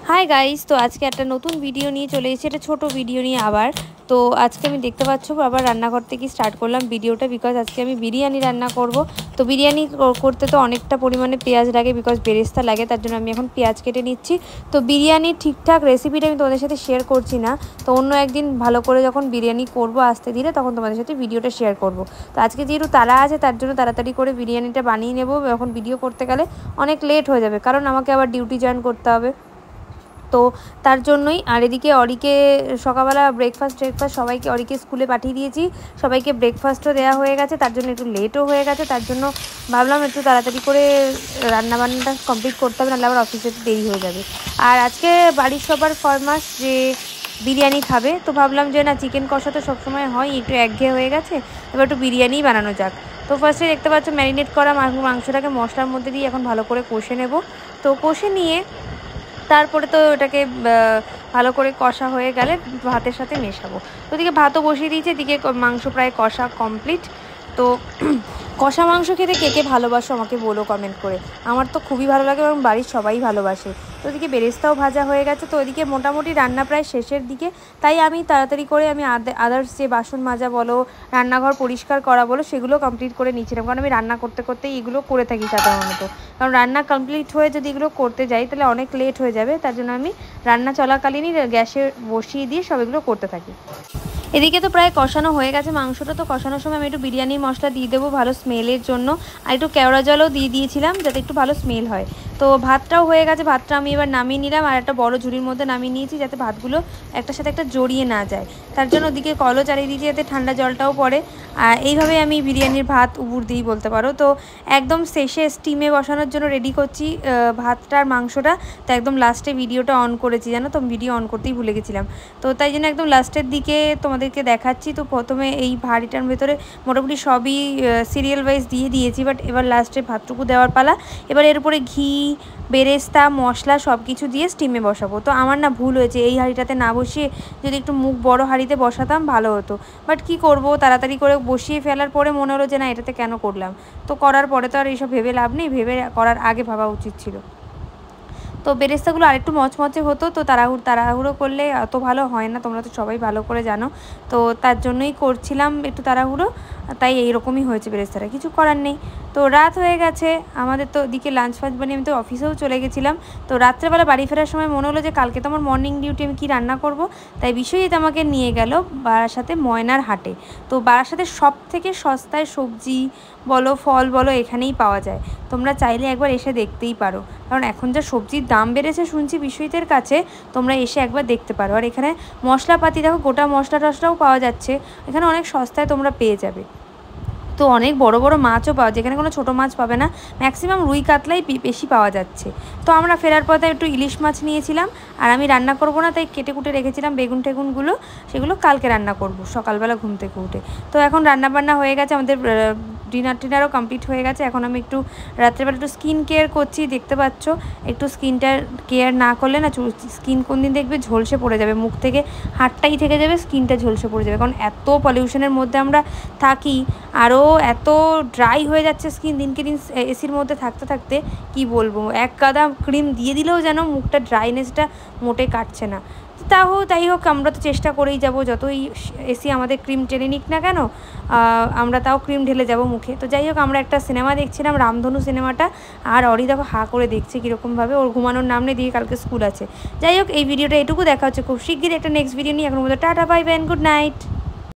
Hi guys, तो आज के एक नतून भिडियो नहीं चले एसेছি छोटो भिडियो नहीं आबार। तो आज के देखते पाচ্ছ आबार रान्नाघर থেকে स्टार्ट करलाम भिडियोटा बिकज आज के আমি बिरियानी रान्ना करब। तो बिरियानी करते तो अनेकटा परिमाणे पेঁয়াজ লাগে बिकज बेरेस्ता লাগে, তার জন্য আমি এখন পেঁয়াজ কেটে নিচ্ছি। তো বিরিয়ানি ঠিকঠাক রেসিপিটা আমি তোমাদের সাথে শেয়ার করছি না, তো অন্য একদিন ভালো করে যখন বিরিয়ানি করব আস্তে ধীরে তখন তোমাদের সাথে ভিডিওটা শেয়ার করব। তো আজকে যেহেতু তারা আছে তার জন্য তাড়াতাড়ি করে বিরিয়ানিটা বানিয়ে নেব, এখন ভিডিও করতে গেলে অনেক লেট হয়ে যাবে কারণ আমাকে আবার ডিউটি জয়েন করতে হবে। তো তার জন্যই আর এদিকে অরিকে সকালবেলা ব্রেকফাস্ট সবাইকে অরিকে স্কুলে পাঠিয়ে দিয়েছি, সবাইকে ব্রেকফাস্টও দেওয়া হয়ে গেছে, তার জন্য একটু লেটও হয়ে গেছে। তার জন্য ভাবলাম একটু তাড়াতাড়ি করে রান্নাবান্নাটা কমপ্লিট করতে হবে, নাহলে আবার অফিসে দেরি হয়ে যাবে। আর আজকে বাড়ির সবার ফরমাস যে বিরিয়ানি খাবে, তো ভাবলাম যে না চিকেন কষা তো সবসময় হয়, একটু একঘেয়ে হয়ে গেছে, এবার একটু বিরিয়ানি বানানো যাক। তো ফার্স্টে দেখতে পাচ্ছ ম্যারিনেট করা মাংসটাকে মশলার মধ্যে দিয়ে এখন ভালো করে কষে নেব। তো কষে নিয়ে তারপরে তো এটাকে ভালো করে কষা হয়ে গেলে ভাতের সাথে মেশাবো। তো এদিকে ভাতও বসিয়ে দিয়েছি, এদিকে মাংস প্রায় কষা কমপ্লিট। তো কষা মাংস খেতে কে কে ভালোবাসো আমাকে বলো কমেন্ট করে, আমার তো খুবই ভালো লাগে এবং বাড়ির সবাই ভালোবাসে। তো ওদিকে বেরেস্তাও ভাজা হয়ে গেছে, তো ওদিকে মোটামুটি রান্না প্রায় শেষের দিকে, তাই আমি তাড়াতাড়ি করে আমি আদার্স যে বাসন মাজা বলো, রান্নাঘর পরিষ্কার করা বলো, সেগুলো কমপ্লিট করে নিচ্ছিলাম, কারণ আমি রান্না করতে করতেই এগুলো করে থাকি সাধারণত। কারণ রান্না কমপ্লিট হয়ে যদি এগুলো করতে যাই তাহলে অনেক লেট হয়ে যাবে, তার জন্য আমি রান্না চলাকালীনই গ্যাসে বসিয়ে দিয়ে সব এগুলো করতে থাকি। এদিকে তো প্রায় কষানো হয়ে গেছে মাংসটা, তো কষানোর সময় আমি একটু বিরিয়ানির মশলা দিয়ে দেবো ভালো স্মেলের জন্য, আর একটু কেওড়া জলও দিয়ে দিয়েছিলাম যাতে একটু ভালো স্মেল হয়। তো ভাতটাও হয়ে গেছে, ভাতটা আমি এবার নামিয়ে নিলাম আর একটা বড় ঝুড়ির মধ্যে নামিয়ে নিয়েছি যাতে ভাতগুলো একটার সাথে একটা জড়িয়ে না যায়, তার জন্য ওদিকে কলও চালিয়ে দিয়েছি যাতে ঠান্ডা জলটাও পড়ে। আর এইভাবে আমি বিরিয়ানির ভাত উবুর দিই বলতে পারো। তো একদম শেষে স্টিমে বসানোর জন্য রেডি করছি ভাতটার মাংসটা, তো একদম লাস্টে ভিডিওটা অন করেছি, জানো তো ভিডিও অন করতেই ভুলে গেছিলাম, তো তাই জন্য একদম লাস্টের দিকে তোমাদেরকে দেখাচ্ছি। তো প্রথমে এই ভাঁড়িটার ভেতরে মোটামুটি সবই সিরিয়াল ওয়াইজ দিয়ে দিয়েছি, বাট এবার লাস্টে ভাতটুকু দেওয়ার পালা। এবার এর উপরে ঘি, বেরেস্তা, মশলা সব কিছু দিয়ে স্টিমে বসাবো। তো আমার না ভুল হয়েছে, এই হাঁড়িটাতে না বসিয়ে যদি একটু মুখ বড় হাঁড়িতে বসাতাম ভালো হতো, বাট কি করব তাড়াতাড়ি করে বসিয়ে ফেলার পরে মনে হলো যে না এটাতে কেন করলাম। তো করার পরে তো আর এইসব ভেবে লাভ নেই, ভেবে করার আগে ভাবা উচিত ছিল। তো বেরেস্তাগুলো আরেকটু মচমচে হতো, তো তাড়াহুড়ো করলে অত ভালো হয় না, তোমরা তো সবাই ভালো করে জানো, তো তার জন্যই করছিলাম একটু তাড়াহুড়ো, তাই এইরকমই হয়েছে বেরেস্তাটা, কিছু করার নেই। তো রাত হয়ে গেছে আমাদের, তো দিকে লাঞ্চ ফাঞ্চ বানিয়ে আমি তো অফিসেও চলে গেছিলাম। তো রাত্রেবেলা বাড়ি ফেরার সময় মনে হলো যে কালকে তো আমার মর্নিং ডিউটি, আমি কী রান্না করব, তাই বিশ্বজিৎ আমাকে নিয়ে গেল বারাসাতে ময়নার হাটে। তো বারাসাতে সব থেকে সস্তায় সবজি বলো ফল বলো এখানেই পাওয়া যায়, তোমরা চাইলে একবার এসে দেখতেই পারো, কারণ এখন যা সবজির দাম বেড়েছে শুনছি বিশ্বজিতের কাছে, তোমরা এসে একবার দেখতে পারো। আর এখানে মশলাপাতি দেখো গোটা মশলা টশলাও পাওয়া যাচ্ছে, এখানে অনেক সস্তায় তোমরা পেয়ে যাবে। তো অনেক বড় বড় মাছও পাওয়া যায়, এখানে কোনো ছোটো মাছ পাবে না, ম্যাক্সিমাম রুই কাতলাই বেশি পাওয়া যাচ্ছে। তো আমরা ফেরার পথে একটু ইলিশ মাছ নিয়েছিলাম, আর আমি রান্না করব না তাই কেটে কুটে রেখেছিলাম বেগুন টেগুনগুলো, সেগুলো কালকে রান্না করব সকালবেলা ঘুম থেকে উঠে। তো এখন রান্নাবান্না হয়ে গেছে, আমাদের ডিনারও কমপ্লিট হয়ে গেছে। এখন আমি একটু রাত্রেবেলা একটু স্কিন কেয়ার করছি, দেখতে পাচ্ছ, একটু স্কিনটার কেয়ার না করলে না স্কিন কোন দিন দেখবে ঝলসে পড়ে যাবে, মুখ থেকে হাতটাই থেকে যাবে, স্কিনটা ঝলসে পড়ে যাবে, কারণ এত পলিউশনের মধ্যে আমরা থাকি, আরও এত ড্রাই হয়ে যাচ্ছে স্কিন দিনকে দিন এসির মধ্যে থাকতে থাকতে, কি বলবো, এক গাদা ক্রিম দিয়ে দিলেও যেন মুখটা ড্রাইনেসটা মোটে কাটছে না। তাই হোক আমরা তো চেষ্টা করেই যাব, যতই এসি আমাদের ক্রিম টেনে নিক না কেন আমরা তাও ক্রিম ঢেলে যাব মুখে। তো যাই হোক আমরা একটা সিনেমা দেখছিলাম, রামধনু সিনেমাটা, আর অরি দেখো হা করে দেখছে কীরকমভাবে, ওর ঘুমানোর নাম নেই, দিয়ে কালকে স্কুল আছে। যাই হোক এই ভিডিওটা এটুকু, দেখা হচ্ছে খুব শিগগিরই একটা নেক্সট ভিডিও নিয়ে, এখন মধ্যে tata bye bye, good night.